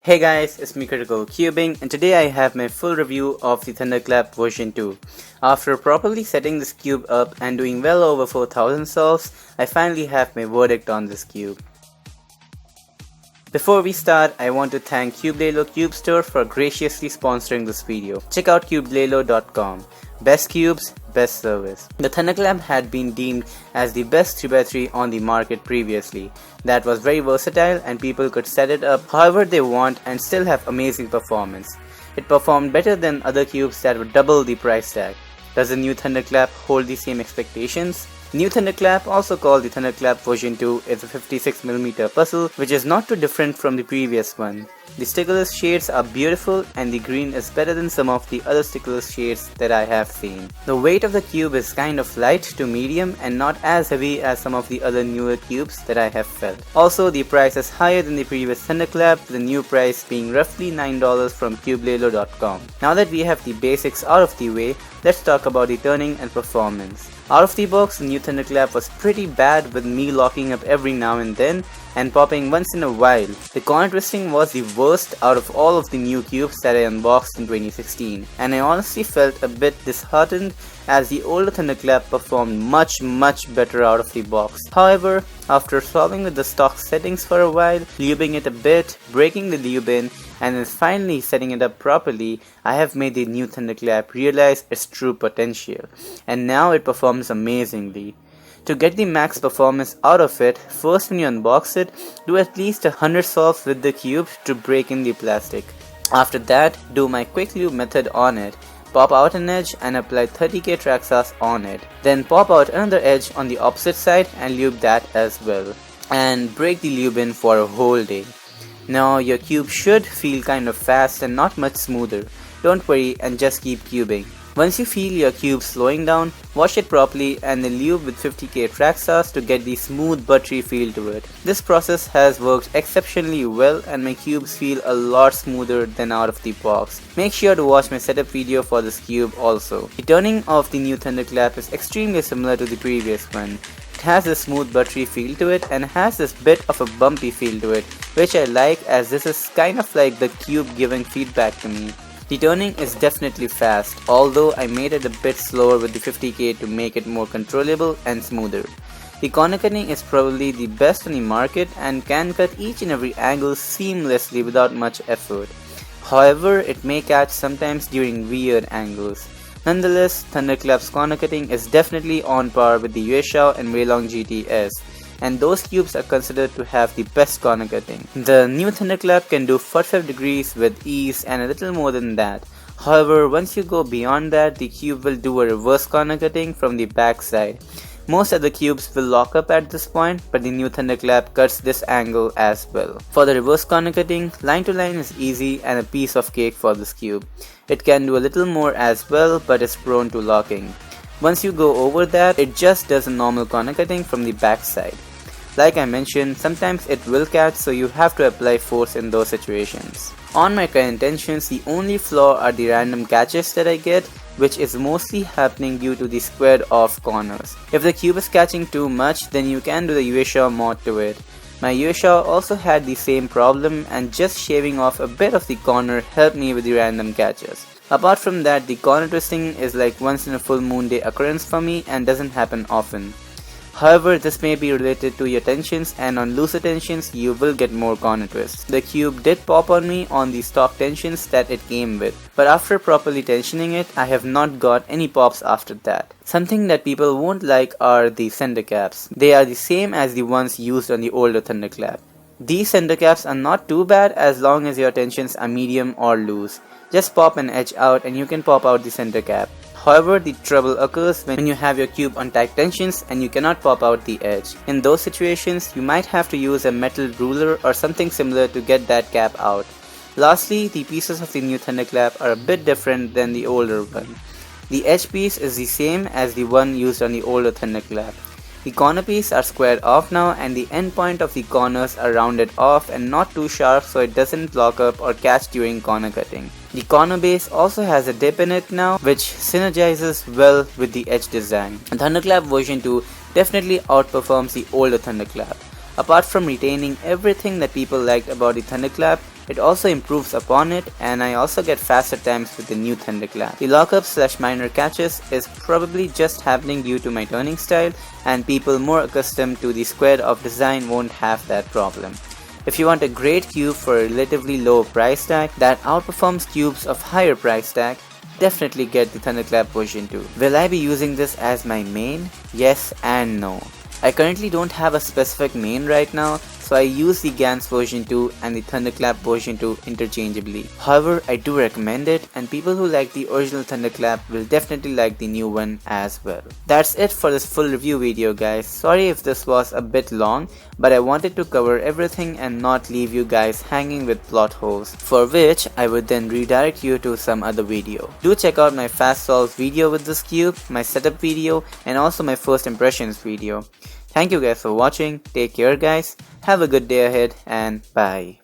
Hey guys, it's me Critical Cubing, and today I have my full review of the Thunderclap version 2. After properly setting this cube up and doing well over 4000 solves, I finally have my verdict on this cube. Before we start, I want to thank CubeLelo Cube Store for graciously sponsoring this video. Check out cubelelo.com. Best cubes, best service. The Thunderclap had been deemed as the best 3x3 on the market previously. That was very versatile and people could set it up however they want and still have amazing performance. It performed better than other cubes that would double the price tag. Does the new Thunderclap hold the same expectations? New Thunderclap, also called the Thunderclap version 2, is a 56mm puzzle which is not too different from the previous one. The stickerless shades are beautiful and the green is better than some of the other stickerless shades that I have seen. The weight of the cube is kind of light to medium and not as heavy as some of the other newer cubes that I have felt. Also, the price is higher than the previous Thunderclap, with the new price being roughly $9 from cubelelo.com. Now that we have the basics out of the way, let's talk about the turning and performance. Out of the box, the new Thunderclap was pretty bad, with me locking up every now and then and popping once in a while. The corner twisting was the worst out of all of the new cubes that I unboxed in 2016, and I honestly felt a bit disheartened as the older Thunderclap performed much better out of the box. However, after solving with the stock settings for a while, lubing it a bit, breaking the lube in, and then finally setting it up properly, I have made the new Thunderclap realize its true potential, and now it performs amazingly. To get the max performance out of it, first when you unbox it, do at least 100 solves with the cube to break in the plastic. After that, do my quick lube method on it. Pop out an edge and apply 30k Traxxas on it. Then pop out another edge on the opposite side and lube that as well. And break the lube in for a whole day. Now your cube should feel kind of fast and not much smoother. Don't worry and just keep cubing. Once you feel your cube slowing down, wash it properly and then lube with 50k Traxxas to get the smooth buttery feel to it. This process has worked exceptionally well and my cubes feel a lot smoother than out of the box. Make sure to watch my setup video for this cube also. The turning of the new Thunderclap is extremely similar to the previous one. It has a smooth buttery feel to it and has this bit of a bumpy feel to it, which I like as this is kind of like the cube giving feedback to me. The turning is definitely fast, although I made it a bit slower with the 50k to make it more controllable and smoother. The corner cutting is probably the best on the market and can cut each and every angle seamlessly without much effort. However, it may catch sometimes during weird angles. Nonetheless, Thunderclap's corner cutting is definitely on par with the Yueshao and Weilong GTS, and those cubes are considered to have the best corner cutting. The new Thunderclap can do 45 degrees with ease and a little more than that. However, once you go beyond that, the cube will do a reverse corner cutting from the back side. Most of the cubes will lock up at this point, but the new Thunderclap cuts this angle as well. For the reverse corner cutting, line to line is easy and a piece of cake for this cube. It can do a little more as well, but is prone to locking. Once you go over that, it just does a normal corner cutting from the back side. Like I mentioned, sometimes it will catch, so you have to apply force in those situations. On my current tensions, the only flaw are the random catches that I get, which is mostly happening due to the squared off corners. If the cube is catching too much, then you can do the Yueshao mod to it. My Yueshao also had the same problem and just shaving off a bit of the corner helped me with the random catches. Apart from that, the corner twisting is like once in a full moon day occurrence for me and doesn't happen often. However, this may be related to your tensions, and on looser tensions you will get more corner twists. The cube did pop on me on the stock tensions that it came with, but after properly tensioning it, I have not got any pops after that. Something that people won't like are the center caps. They are the same as the ones used on the older Thunderclap. These center caps are not too bad as long as your tensions are medium or loose. Just pop an edge out and you can pop out the center cap. However, the trouble occurs when you have your cube on tight tensions and you cannot pop out the edge. In those situations, you might have to use a metal ruler or something similar to get that cap out. Lastly, the pieces of the new Thunderclap are a bit different than the older one. The edge piece is the same as the one used on the older Thunderclap. The corner piece are squared off now and the end point of the corners are rounded off and not too sharp so it doesn't lock up or catch during corner cutting. The corner base also has a dip in it now, which synergizes well with the edge design. The Thunderclap version 2 definitely outperforms the older Thunderclap. Apart from retaining everything that people liked about the Thunderclap, It also improves upon it, and I also get faster times with the new Thunderclap. The lockup/minor catches is probably just happening due to my turning style, and people more accustomed to the squared off design won't have that problem. If you want a great cube for a relatively low price tag that outperforms cubes of higher price tag, definitely get the Thunderclap version 2. Will I be using this as my main? Yes and no. I currently don't have a specific main right now, so I use the Gans version 2 and the Thunderclap version 2 interchangeably. However, I do recommend it, and people who like the original Thunderclap will definitely like the new one as well. That's it for this full review video, guys. Sorry if this was a bit long, but I wanted to cover everything and not leave you guys hanging with plot holes, for which I would then redirect you to some other video. Do check out my fast solves video with this cube, my setup video, and also my first impressions video. Thank you guys for watching, take care guys, have a good day ahead, and bye.